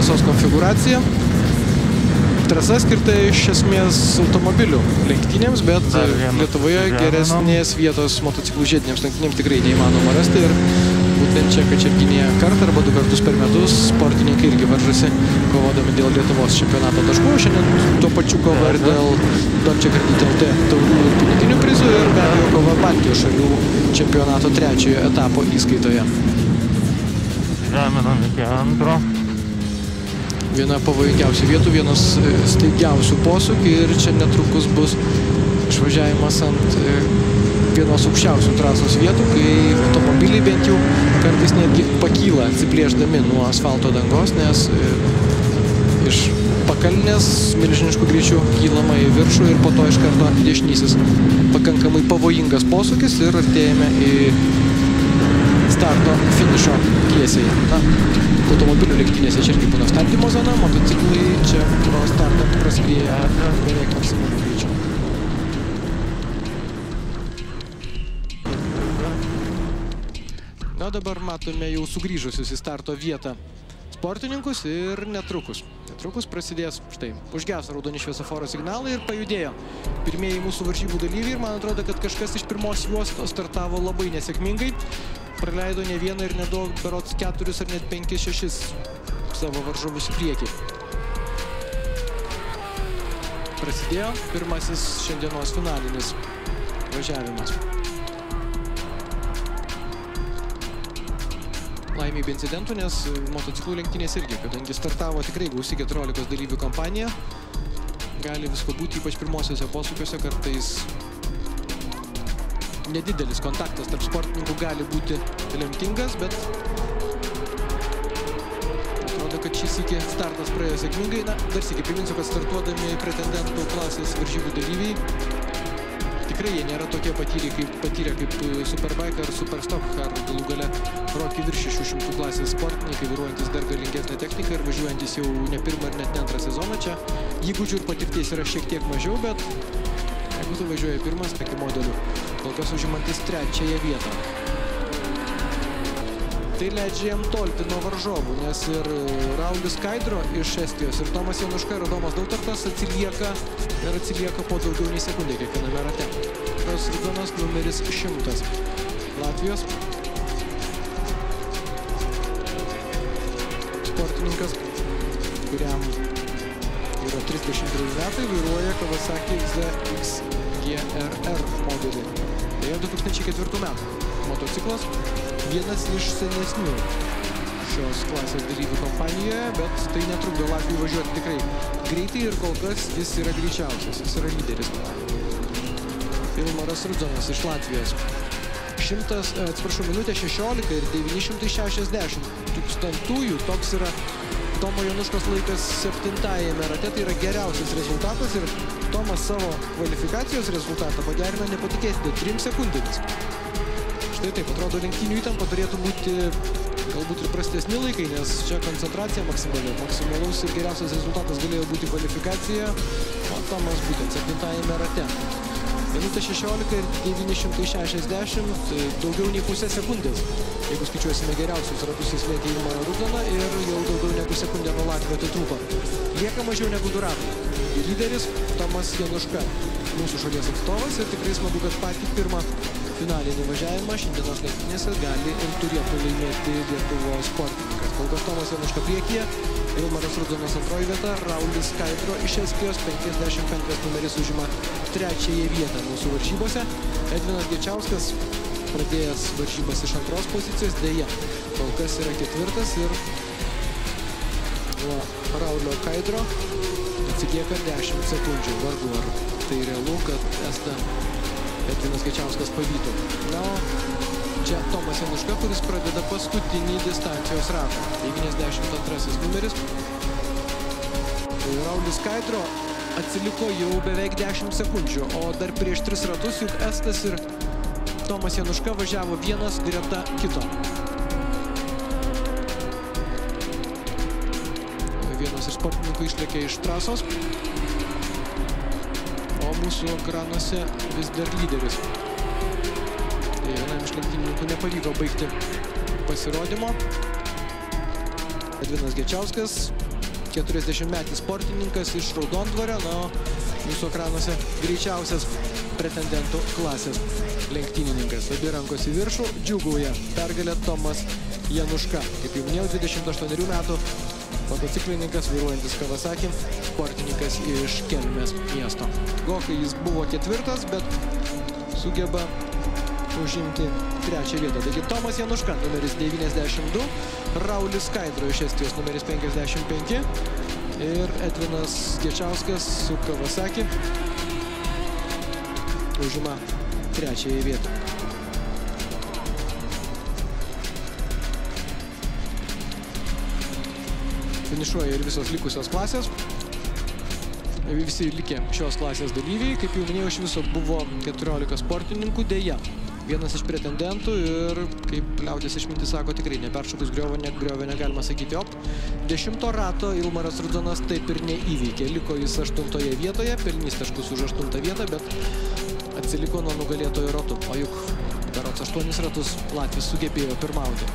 trasos konfiguracija. Trasa skirta iš esmės automobilių lenktynėms, bet Lietuvoje geresnės vietos motociklų žiedinėms lenktynėms tikrai neįmanoma rasti. Ir būtent čia Kačerginėje kartą arba 2 kartus per metus sportininkai irgi varžosi kovodami dėl Lietuvos čempionato taškų. Šiandien tuo pačiu kova ir dėl Dolce Credit LT taurių ir piniginių prizų ir be abejo kova Baltijos šalių čempionato 3-ojo etapo įskaitoje. Žeminam iki antro. Viena pavojingiausių vietų, vienas staigiausių posūkių ir čia netrukus bus išvažiavimas ant vienos aukščiausių trasos vietų, kai automobiliai bent jau kartais netgi pakyla atsiplėždami nuo asfalto dangos, nes iš pakalnės milžiniškų greičių kylama į viršų ir po to iš karto dešinysis pakankamai pavojingas posūkis ir artėjame į starto finišo tiesiai. Na, automobilių lenktynėse čia irgi būna stabdymo zona, motociklai čia pro startą prasidėję beveik maksimalių greičių. Na, dabar matome jau sugrįžusius į starto vietą sportininkus ir netrukus prasidės, štai, užgeso raudoni šviesoforo signalai ir pajudėjo pirmieji mūsų varžybų dalyviai ir man atrodo, kad kažkas iš pirmos juostos startavo labai nesėkmingai. Praleido ne vieną ir nedaug, berods 4 ar net 5-6 savo varžovus į priekį. Prasidėjo pirmasis šiandienos finalinis važiavimas. Laimei be incidentų, nes motociklų lenktynės irgi, kadangi startavo tikrai gausi 14 dalyvių kompanija, gali visko būti, ypač pirmosiuose posūkiuose, kartais nedidelis kontaktas tarp sportininkų gali būti lemtingas, bet atrodo, kad šį sykį startas praėjo sėkmingai. Na, dar sykį priminsiu, kad startuodami pretendentų klasės varžybų dalyviai tikrai jie nėra tokie patyrę kaip Superbike ar Superstock, ar galų gale roki virš 600 klasės sportininkai, vairuojantis dar galingesnę techniką ir važiuojantis jau ne pirmą ir net ne antrą sezoną. Čia įgūdžių ir patirties yra šiek tiek mažiau, bet jeigu tu važiuoji pirmas, tokiu modeliu, kol kas užimantis 3-ąją vietą. Tai leidžia jam tolti nuo varžovų, nes ir Raulis Skaidro iš Estijos ir Tomas Januška ir Adomas Dautartas atsilieka po daugiau nei sekundę kiekviename rate. Tos Rudzonas numeris 100 Latvijos sportininkas, kuriam yra 33 metai, vairuoja Kawasaki ZX-GRR modelį. Tai jau 2004 metų motociklas, vienas iš senesnių šios klasės dalyvių kompanijoje, bet tai netrukdo Latvijai važiuoti tikrai greitai ir kol kas jis yra greičiausias, jis yra lyderis. Ilmaras Rudzonas iš Latvijos. Minutė 16 ir 960 tūkstantųjų, toks yra Tomo Januškos laikas 7-ajame rate, tai yra geriausias rezultatas ir Tomas savo kvalifikacijos rezultatą pagerino nepatikėtinai 3 sekundėmis. Štai taip, atrodo, lenktynių įtampa turėtų būti galbūt ir prastesni laikai, nes čia koncentracija maksimali. Maksimalaus ir geriausias rezultatas galėjo būti kvalifikacija, o Tomas būtent 7-ajame rate. Minutė 16 ir 960, daugiau nei pusę sekundės. Jeigu skaičiuosime geriausius ratus, jis lėkė Ilmarą Rudzoną ir jau daugiau negu sekundę nuo Latvijos atitrūko. Lieka mažiau negu 2 ratai. Lyderis Tomas Januška, mūsų šalies atstovas, ir tikrai smagu, kad patį pirmą finalinį važiavimą šiandienos lenktynėse gali ir turėtų laimėti Lietuvos sportininkas. Kol kas Tomas Januška priekyje, Ilmaras Rudzonas 2 vieta, Raulis Skaidro iš Estijos 55 numeris užima 3-ąją vietą mūsų varžybose. Edvinas Gečiauskas, pradėjęs varžybas iš 2 pozicijos, dėja, kol kas yra 4 ir nuo Raulio Skaidro atsilieka 10 sekundžių. Vargu ar tai realu, kad Estą Edvinas Gečiauskas pavytų. Na, čia Tomas Januška, kuris pradeda paskutinį distancijos ratą. 92 numeris. Raulis Skaidro atsiliko jau beveik 10 sekundžių, o dar prieš 3 ratus juk Estas ir Tomas Januška važiavo vienas greta kito. Vienas iš sportininkų išlėkė iš trasos, o mūsų ekranuose vis dar lyderis. Tai vienam iš lenktynininkų nepavyko baigti pasirodymo. Edvinas Gečiauskas 40-metis sportininkas iš Raudondvario. Na, mūsų ekranuose greičiausias pretendentų klasės lenktynininkas. Abi rankos į viršų, džiūgauja pergalė Tomas Januška. Kaip jau minėjau, 28 metų motociklininkas, vairuojantis Kawasaki, sportininkas iš Kelmės miesto. Gokai jis buvo 4, bet sugeba užimti 3 vietą. Taigi Tomas Januška, numeris 92, Raulis Skaidro iš Estijos, numeris 55 ir Edvinas Gečiauskas su Kawasaki užima 3 vietą. Finišuoja ir visos likusios klasės. Visi likę šios klasės dalyviai. Kaip jau minėjau, iš viso buvo 14 sportininkų. Deja, vienas iš pretendentų ir, kaip liaudės išmintis sako, tikrai neperšokus griovio negalima sakyti op. 10 rato Ilmaras Rudzonas taip ir neįveikė. Liko jis 8 vietoje, pelnys taškus už 8 vietą, bet atsiliko nuo nugalėtojo ratų. O juk berods 8 ratus Latvis sugebėjo pirmauti.